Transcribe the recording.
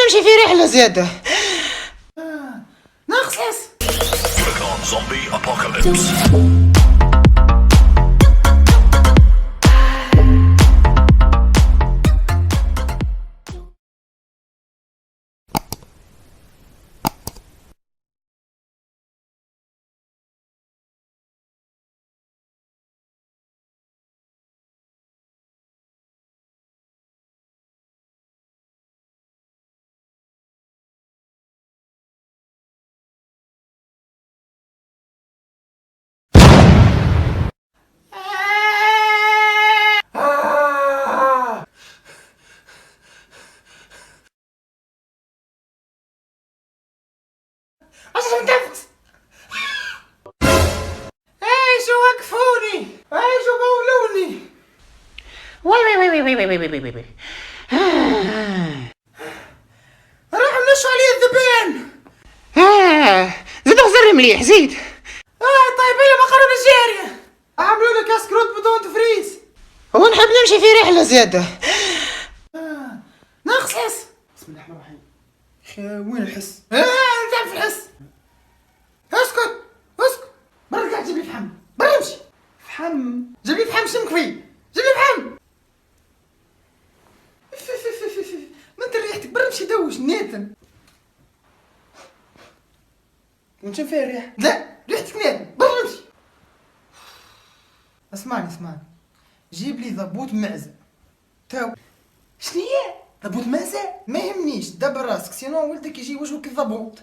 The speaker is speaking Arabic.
نمشي في رحلة زيادة. ناقص. Zombie apocalypse. عشان تنفس. ايش وقفوني، ايش بولوني. وي. راح نشوا علي الذبان. زيد اغزر مليح زيد. طيب لي مقرونة جارية. اعملوا لك اسكروت بدون تفريز. هو نحب نمشي في رحلة زيادة. ناقص حس. بسم الله الرحمن الرحيم. وين الحس؟ انت في الحس. اسكت. برا قاعد جيب لي فحم. برا امشي. فحم. جيب لي فحم شمك فيه. جيب لي فحم. ما انت ريحتك برا امشي دوش نيتن. ونشم فيها الريح؟ لا ريحتك نيتن برا امشي. اسمعني جيب لي ضبوط معزة. تو شنو هي؟ ضبوط معزة؟ ما يهمنيش دبر راسك سينو ولدك يجي وجهك الضبوط.